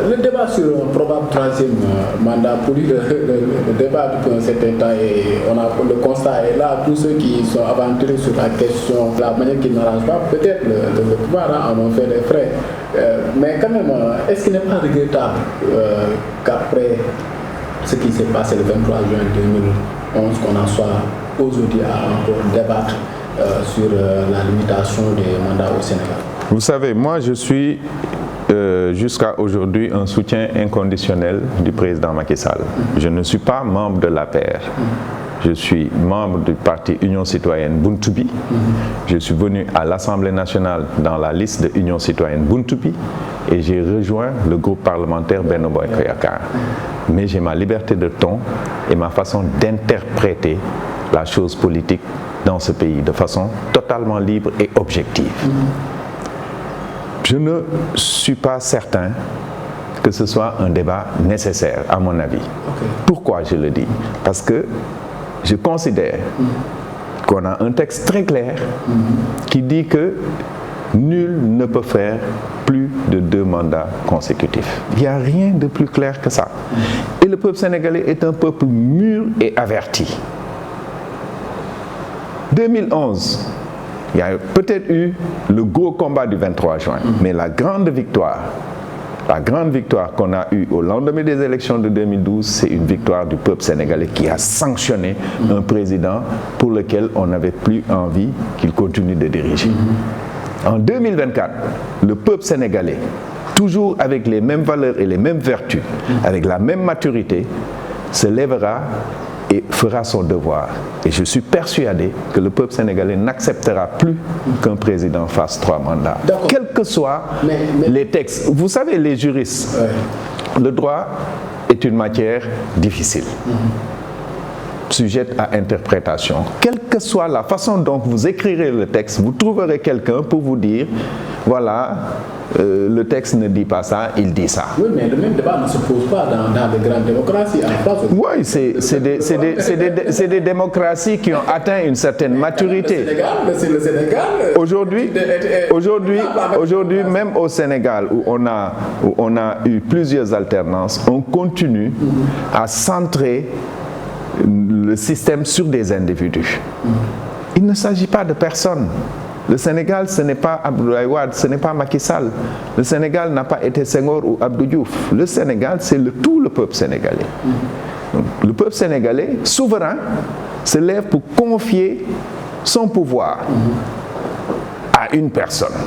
Le débat sur un probable troisième mandat, pour lui, le débat depuis un certain temps, et le constat est là, tous ceux qui sont aventurés sur la question, la manière qui n'arrange pas, peut-être le pouvoir en ont fait les frais. Mais quand même, est-ce qu'il n'est pas regrettable qu'après ce qui s'est passé le 23 juin 2011, qu'on en soit aujourd'hui à encore débattre sur la limitation des mandats au Sénégal? Vous savez, moi je suis jusqu'à aujourd'hui un soutien inconditionnel du président Macky Sall. Je ne suis pas membre de l'APR. Je suis membre du parti Union Citoyenne Buntubi. Je suis venu à l'Assemblée nationale dans la liste de Union Citoyenne Buntubi et j'ai rejoint le groupe parlementaire Benno Bokk Yakaar. Mais j'ai ma liberté de ton et ma façon d'interpréter la chose politique dans ce pays de façon totalement libre et objective. Je ne suis pas certain que ce soit un débat nécessaire, à mon avis. Pourquoi je le dis? Parce que je considère qu'on a un texte très clair qui dit que nul ne peut faire plus de 2 mandats consécutifs. Il n'y a rien de plus clair que ça. Et le peuple sénégalais est un peuple mûr et averti. 2011, il y a peut-être eu le gros combat du 23 juin, mais la grande victoire qu'on a eue au lendemain des élections de 2012, c'est une victoire du peuple sénégalais qui a sanctionné un président pour lequel on n'avait plus envie qu'il continue de diriger. En 2024, le peuple sénégalais, toujours avec les mêmes valeurs et les mêmes vertus, avec la même maturité, se lèvera et fera son devoir. Et je suis persuadé que le peuple sénégalais n'acceptera plus qu'un président fasse 3 mandats. Quels que soient les textes. Vous savez, les juristes, le droit est une matière difficile, sujette à interprétation. Quelle que soit la façon dont vous écrirez le texte, vous trouverez quelqu'un pour vous dire, voilà, le texte ne dit pas ça, il dit ça. Oui, mais le même débat ne se pose pas dans les grandes démocraties. Oui, c'est des démocraties qui ont atteint une certaine maturité. C'est le Sénégal. Aujourd'hui, même au Sénégal, où on a eu plusieurs alternances, on continue à centrer le système sur des individus. Il ne s'agit pas de personne. Le Sénégal, ce n'est pas Abdoulaye Wade, ce n'est pas Macky Sall. Le Sénégal n'a pas été Senghor ou Abdou Diouf. Le Sénégal, c'est tout le peuple sénégalais. Donc, le peuple sénégalais, souverain, se lève pour confier son pouvoir à une personne.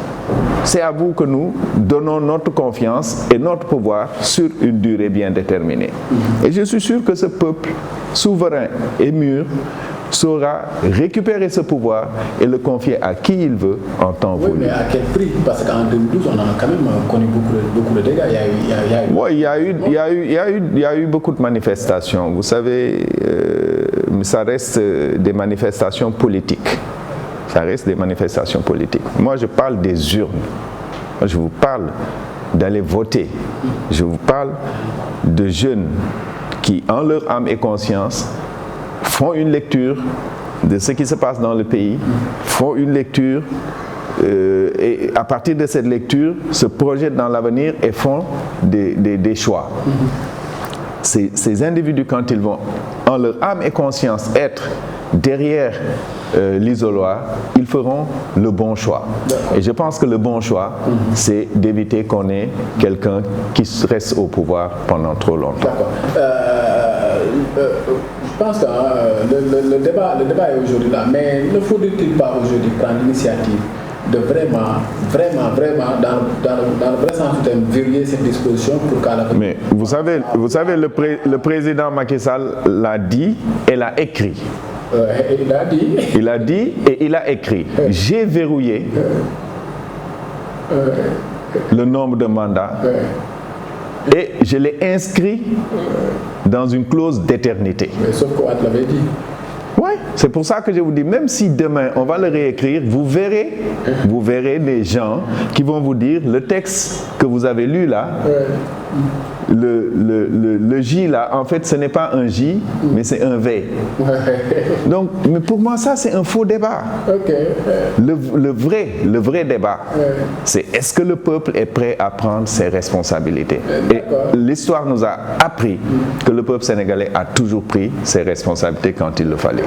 C'est à vous que nous donnons notre confiance et notre pouvoir sur une durée bien déterminée. Et je suis sûr que ce peuple souverain et mûr saura récupérer ce pouvoir et le confier à qui il veut en temps voulu. Oui, mais à quel prix? Parce qu'en 2012, on a quand même connu beaucoup de dégâts. Oui, il y a eu beaucoup de manifestations. Vous savez, ça reste des manifestations politiques. Ça reste des manifestations politiques. Moi, je parle des urnes. Moi, je vous parle d'aller voter. Je vous parle de jeunes qui, en leur âme et conscience, font une lecture de ce qui se passe dans le pays, font une lecture et à partir de cette lecture se projettent dans l'avenir et font des choix. Ces individus, quand ils vont en leur âme et conscience être derrière l'isoloir, ils feront le bon choix. Et je pense que le bon choix, c'est d'éviter qu'on ait quelqu'un qui reste au pouvoir pendant trop longtemps. Je pense que le débat est aujourd'hui là, mais ne faudrait-il pas aujourd'hui prendre l'initiative de vraiment, dans le vrai sens du terme, verrouiller cette disposition pour qu'à la fin... Mais vous savez, le président Macky Sall l'a dit et l'a écrit. Il a dit et il a écrit. J'ai verrouillé le nombre de mandats et je l'ai inscrit dans une clause d'éternité. Mais sauf qu'on l'avait dit. Oui, c'est pour ça que je vous dis, même si demain on va le réécrire, vous verrez des gens qui vont vous dire le texte que vous avez lu là, Le J là, en fait, ce n'est pas un J, mais c'est un V. Donc, mais pour moi, ça, c'est un faux débat. Le vrai débat, c'est est-ce que le peuple est prêt à prendre ses responsabilités? Et l'histoire nous a appris que le peuple sénégalais a toujours pris ses responsabilités quand il le fallait.